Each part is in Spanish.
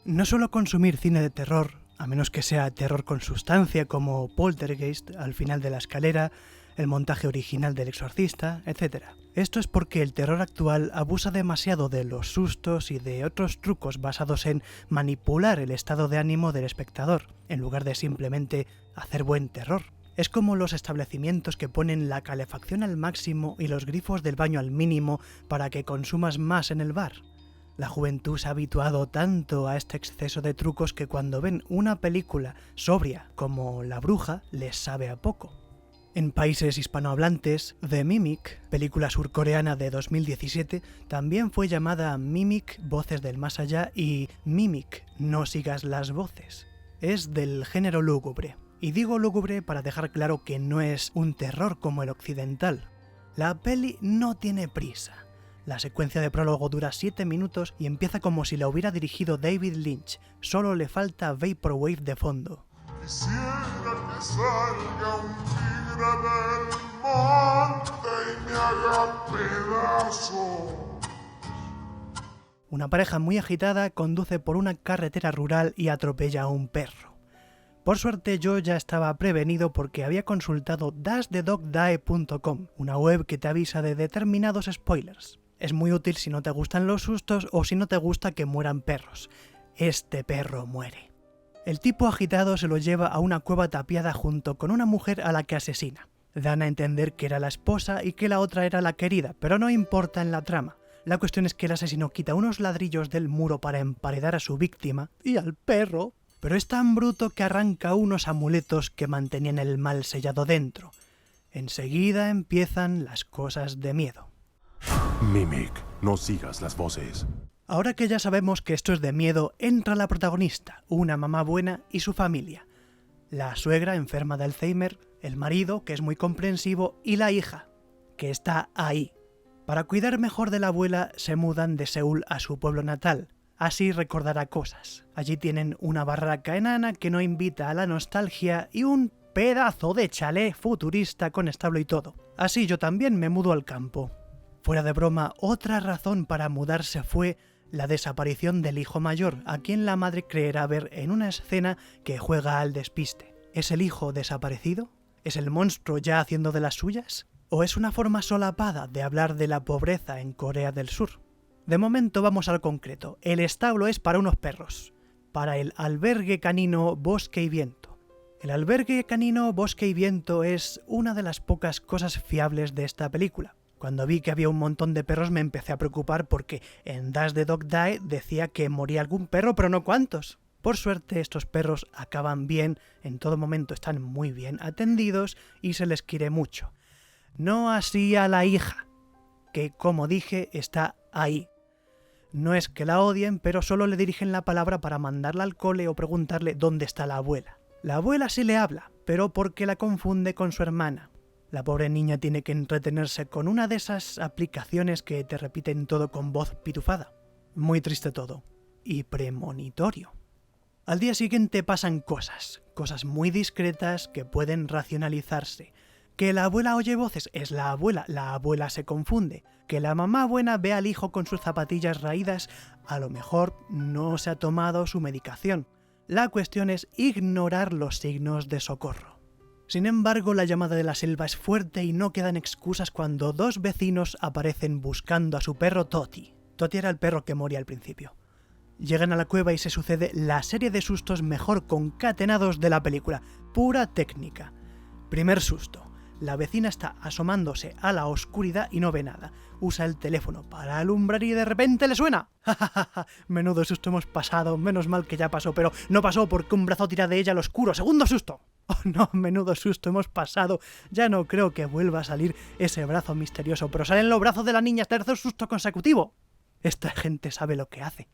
No suelo consumir cine de terror, a menos que sea terror con sustancia como Poltergeist al final de la escalera, el montaje original del Exorcista, etc. Esto es porque el terror actual abusa demasiado de los sustos y de otros trucos basados en manipular el estado de ánimo del espectador, en lugar de simplemente hacer buen terror. Es como los establecimientos que ponen la calefacción al máximo y los grifos del baño al mínimo para que consumas más en el bar. La juventud se ha habituado tanto a este exceso de trucos que cuando ven una película sobria como La Bruja les sabe a poco. En países hispanohablantes, The Mimic, película surcoreana de 2017, también fue llamada Mimic, Voces del Más Allá y Mimic, No sigas las voces. Es del género lúgubre. Y digo lúgubre para dejar claro que no es un terror como el occidental. La peli no tiene prisa. La secuencia de prólogo dura 7 minutos y empieza como si la hubiera dirigido David Lynch, solo le falta Vaporwave de fondo. Quisiera que salga un tigre del monte y me haga pedazo. Una pareja muy agitada conduce por una carretera rural y atropella a un perro. Por suerte yo ya estaba prevenido porque había consultado dashthedogdie.com, una web que te avisa de determinados spoilers. Es muy útil si no te gustan los sustos o si no te gusta que mueran perros. Este perro muere. El tipo agitado se lo lleva a una cueva tapiada junto con una mujer a la que asesina. Dan a entender que era la esposa y que la otra era la querida, pero no importa en la trama. La cuestión es que el asesino quita unos ladrillos del muro para emparedar a su víctima y al perro, pero es tan bruto que arranca unos amuletos que mantenían el mal sellado dentro. Enseguida empiezan las cosas de miedo. Mimic, no sigas las voces. Ahora que ya sabemos que esto es de miedo, entra la protagonista, una mamá buena y su familia. La suegra enferma de Alzheimer, el marido, que es muy comprensivo, y la hija, que está ahí. Para cuidar mejor de la abuela, se mudan de Seúl a su pueblo natal. Así recordará cosas. Allí tienen una barraca enana que no invita a la nostalgia y un pedazo de chalet futurista con establo y todo. Así yo también me mudo al campo. Fuera de broma, otra razón para mudarse fue la desaparición del hijo mayor, a quien la madre creerá ver en una escena que juega al despiste. ¿Es el hijo desaparecido? ¿Es el monstruo ya haciendo de las suyas? ¿O es una forma solapada de hablar de la pobreza en Corea del Sur? De momento vamos al concreto. El establo es para unos perros, para el albergue canino Bosque y Viento. El albergue canino Bosque y Viento es una de las pocas cosas fiables de esta película. Cuando vi que había un montón de perros me empecé a preocupar porque en Dash the Dog Die decía que moría algún perro, pero no cuántos. Por suerte estos perros acaban bien, en todo momento están muy bien atendidos y se les quiere mucho. No así a la hija, que como dije está ahí. No es que la odien, pero solo le dirigen la palabra para mandarla al cole o preguntarle dónde está la abuela. La abuela sí le habla, pero porque la confunde con su hermana. La pobre niña tiene que entretenerse con una de esas aplicaciones que te repiten todo con voz pitufada. Muy triste todo. Y premonitorio. Al día siguiente pasan cosas muy discretas que pueden racionalizarse. Que la abuela oye voces, es la abuela se confunde. Que la mamá buena ve al hijo con sus zapatillas raídas, a lo mejor no se ha tomado su medicación. La cuestión es ignorar los signos de socorro. Sin embargo, la llamada de la selva es fuerte y no quedan excusas cuando dos vecinos aparecen buscando a su perro Toti. Toti era el perro que moría al principio. Llegan a la cueva y se sucede la serie de sustos mejor concatenados de la película. Pura técnica. Primer susto. La vecina está asomándose a la oscuridad y no ve nada. Usa el teléfono para alumbrar y de repente le suena. Menudo susto hemos pasado, menos mal que ya pasó, pero no pasó porque un brazo tira de ella al oscuro. Segundo susto. Oh no, menudo susto hemos pasado. Ya no creo que vuelva a salir ese brazo misterioso, pero salen los brazos de la niña. Tercer susto consecutivo. Esta gente sabe lo que hace.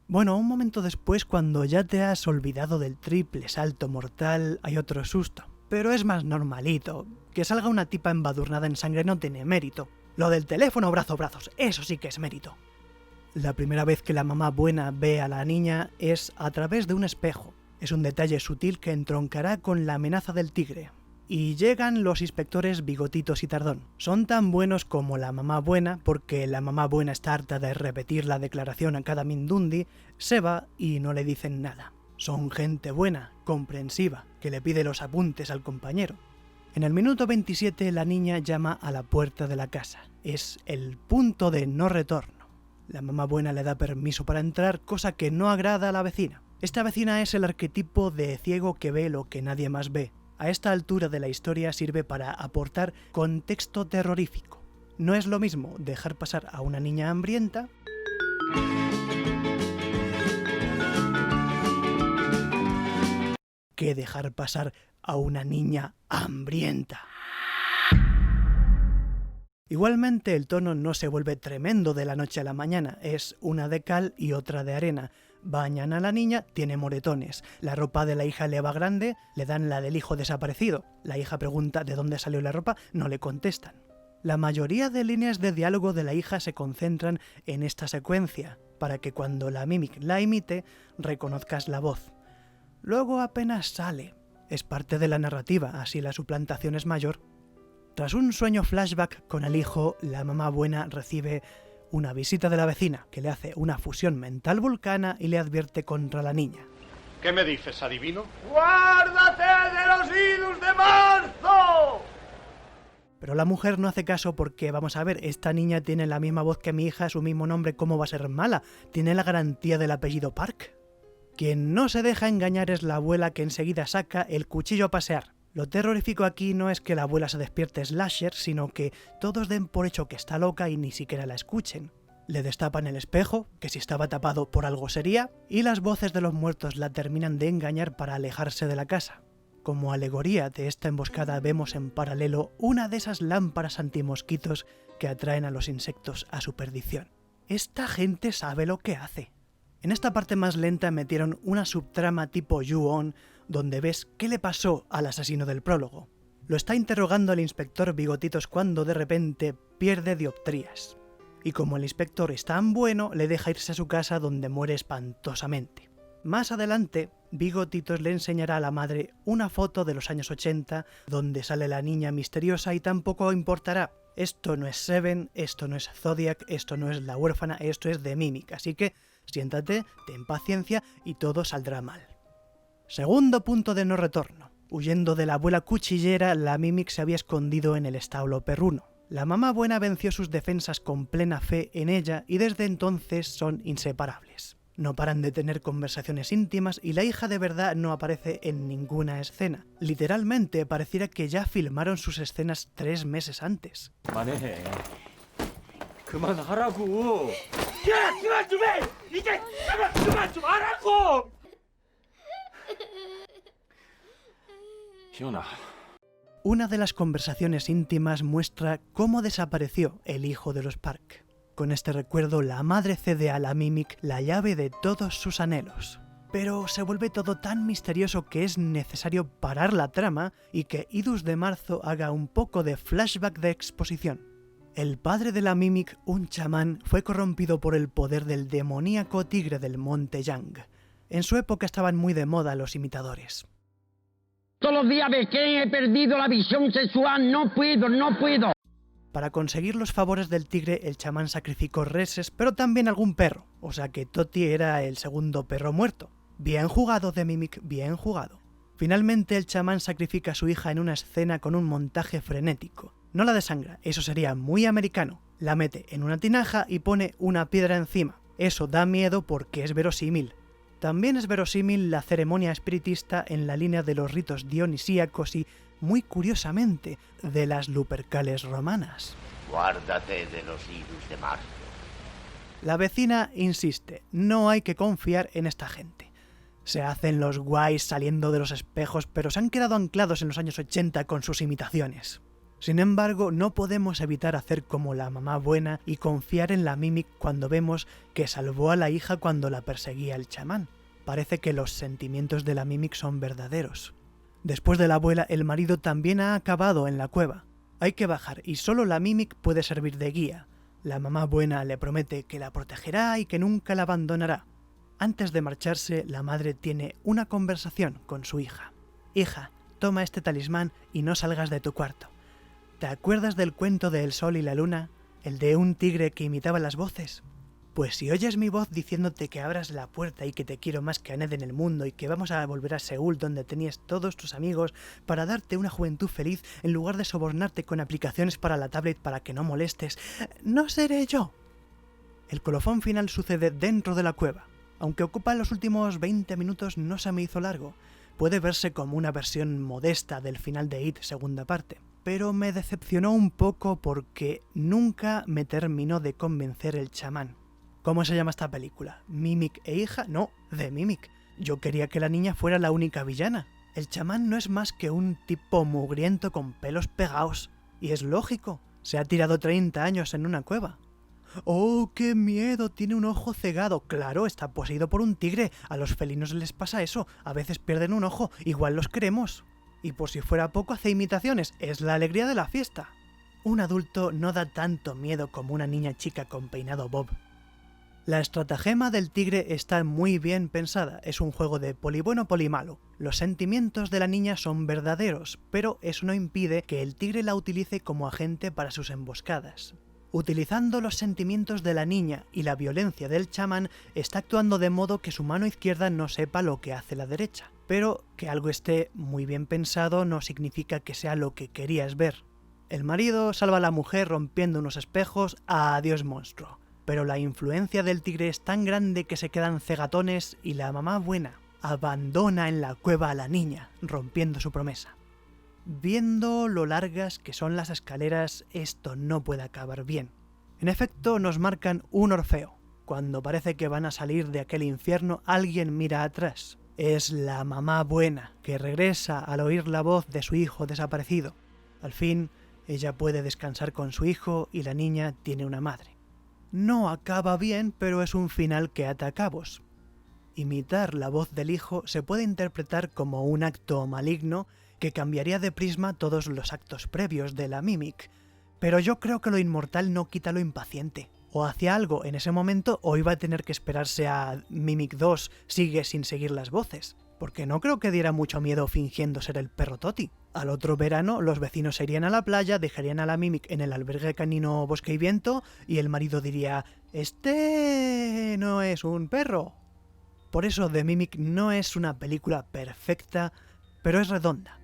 Bueno, un momento después, cuando ya te has olvidado del triple salto mortal, hay otro susto. Pero es más normalito. Que salga una tipa embadurnada en sangre no tiene mérito. Lo del teléfono brazos, eso sí que es mérito. La primera vez que la mamá buena ve a la niña es a través de un espejo. Es un detalle sutil que entroncará con la amenaza del tigre. Y llegan los inspectores Bigotitos y Tardón. Son tan buenos como la mamá buena, porque la mamá buena está harta de repetir la declaración a cada mindundi, se va y no le dicen nada. Son gente buena, comprensiva, que le pide los apuntes al compañero. En el minuto 27 la niña llama a la puerta de la casa. Es el punto de no retorno. La mamá buena le da permiso para entrar, cosa que no agrada a la vecina. Esta vecina es el arquetipo de ciego que ve lo que nadie más ve. A esta altura de la historia sirve para aportar contexto terrorífico. No es lo mismo dejar pasar a una niña hambrienta que dejar pasar a una niña hambrienta. Igualmente el tono no se vuelve tremendo de la noche a la mañana, es una de cal y otra de arena. Bañan a la niña, tiene moretones. La ropa de la hija le va grande, le dan la del hijo desaparecido. La hija pregunta de dónde salió la ropa, no le contestan. La mayoría de líneas de diálogo de la hija se concentran en esta secuencia, para que cuando la Mimic la imite, reconozcas la voz. Luego apenas sale. Es parte de la narrativa, así la suplantación es mayor. Tras un sueño flashback con el hijo, la mamá buena recibe una visita de la vecina, que le hace una fusión mental vulcana y le advierte contra la niña. ¿Qué me dices, adivino? ¡Guárdate de los idus de marzo! Pero la mujer no hace caso porque, vamos a ver, esta niña tiene la misma voz que mi hija, su mismo nombre, ¿cómo va a ser mala? Tiene la garantía del apellido Park. Quien no se deja engañar es la abuela, que enseguida saca el cuchillo a pasear. Lo terrorífico aquí no es que la abuela se despierte slasher, sino que todos den por hecho que está loca y ni siquiera la escuchen. Le destapan el espejo, que si estaba tapado por algo sería, y las voces de los muertos la terminan de engañar para alejarse de la casa. Como alegoría de esta emboscada vemos en paralelo una de esas lámparas antimosquitos que atraen a los insectos a su perdición. Esta gente sabe lo que hace. En esta parte más lenta metieron una subtrama tipo You-On, donde ves qué le pasó al asesino del prólogo. Lo está interrogando el inspector Bigotitos cuando de repente pierde dioptrías. Y como el inspector es tan bueno, le deja irse a su casa donde muere espantosamente. Más adelante, Bigotitos le enseñará a la madre una foto de los años 80 donde sale la niña misteriosa y tampoco importará. Esto no es Seven, esto no es Zodiac, esto no es La Huérfana, esto es The Mimic, así que siéntate, ten paciencia y todo saldrá mal. Segundo punto de no retorno. Huyendo de la abuela cuchillera, la Mimic se había escondido en el establo perruno. La mamá buena venció sus defensas con plena fe en ella y desde entonces son inseparables. No paran de tener conversaciones íntimas y la hija de verdad no aparece en ninguna escena. Literalmente pareciera que ya filmaron sus escenas 3 meses antes. 그만하라고. 야, 그만 좀 해. 이제 그만 좀 하라고. Fiona. Una de las conversaciones íntimas muestra cómo desapareció el hijo de los Park. Con este recuerdo, la madre cede a la Mimic la llave de todos sus anhelos. Pero se vuelve todo tan misterioso que es necesario parar la trama y que Idus de Marzo haga un poco de flashback de exposición. El padre de la Mimic, un chamán, fue corrompido por el poder del demoníaco tigre del monte Yang. En su época estaban muy de moda los imitadores. Todos los días ves que he perdido la visión sexual, no puedo. Para conseguir los favores del tigre, el chamán sacrificó reses, pero también algún perro, o sea que Toti era el segundo perro muerto. Bien jugado, The Mimic, bien jugado. Finalmente el chamán sacrifica a su hija en una escena con un montaje frenético. No la desangra, eso sería muy americano. La mete en una tinaja y pone una piedra encima. Eso da miedo porque es verosímil. También es verosímil la ceremonia espiritista en la línea de los ritos dionisíacos y, muy curiosamente, de las Lupercales romanas. Guárdate de los idus de marzo. La vecina insiste, no hay que confiar en esta gente. Se hacen los guays saliendo de los espejos, pero se han quedado anclados en los años 80 con sus imitaciones. Sin embargo, no podemos evitar hacer como la mamá buena y confiar en la Mimic cuando vemos que salvó a la hija cuando la perseguía el chamán. Parece que los sentimientos de la Mimic son verdaderos. Después de la abuela, el marido también ha acabado en la cueva. Hay que bajar y solo la Mimic puede servir de guía. La mamá buena le promete que la protegerá y que nunca la abandonará. Antes de marcharse, la madre tiene una conversación con su hija. Hija, toma este talismán y no salgas de tu cuarto. ¿Te acuerdas del cuento de El Sol y la Luna? ¿El de un tigre que imitaba las voces? Pues si oyes mi voz diciéndote que abras la puerta y que te quiero más que a nadie en el mundo y que vamos a volver a Seúl donde tenías todos tus amigos para darte una juventud feliz en lugar de sobornarte con aplicaciones para la tablet para que no molestes, no seré yo. El colofón final sucede dentro de la cueva. Aunque ocupa los últimos 20 minutos no se me hizo largo. Puede verse como una versión modesta del final de It segunda parte. Pero me decepcionó un poco porque nunca me terminó de convencer el chamán. ¿Cómo se llama esta película? ¿Mimic e hija? No, de Mimic. Yo quería que la niña fuera la única villana. El chamán no es más que un tipo mugriento con pelos pegados. Y es lógico, se ha tirado 30 años en una cueva. ¡Oh, qué miedo! Tiene un ojo cegado. Claro, está poseído por un tigre. A los felinos les pasa eso. A veces pierden un ojo. Igual los queremos. Y por si fuera poco, hace imitaciones. Es la alegría de la fiesta. Un adulto no da tanto miedo como una niña chica con peinado bob. La estratagema del tigre está muy bien pensada. Es un juego de polibueno polimalo. Los sentimientos de la niña son verdaderos, pero eso no impide que el tigre la utilice como agente para sus emboscadas. Utilizando los sentimientos de la niña y la violencia del chamán, está actuando de modo que su mano izquierda no sepa lo que hace la derecha. Pero que algo esté muy bien pensado no significa que sea lo que querías ver. El marido salva a la mujer rompiendo unos espejos. ¡Adiós, monstruo! Pero la influencia del tigre es tan grande que se quedan cegatones y la mamá buena abandona en la cueva a la niña, rompiendo su promesa. Viendo lo largas que son las escaleras, esto no puede acabar bien. En efecto, nos marcan un Orfeo. Cuando parece que van a salir de aquel infierno, alguien mira atrás. Es la mamá buena, que regresa al oír la voz de su hijo desaparecido. Al fin, ella puede descansar con su hijo y la niña tiene una madre. No acaba bien, pero es un final que ata cabos. Imitar la voz del hijo se puede interpretar como un acto maligno que cambiaría de prisma todos los actos previos de la Mimic, pero yo creo que lo inmortal no quita lo impaciente. O hacía algo en ese momento o iba a tener que esperarse a Mimic 2 sigue sin seguir las voces, porque no creo que diera mucho miedo fingiendo ser el perro Toti. Al otro verano los vecinos se irían a la playa, dejarían a la Mimic en el albergue canino Bosque y Viento y el marido diría «Este no es un perro». Por eso The Mimic no es una película perfecta, pero es redonda.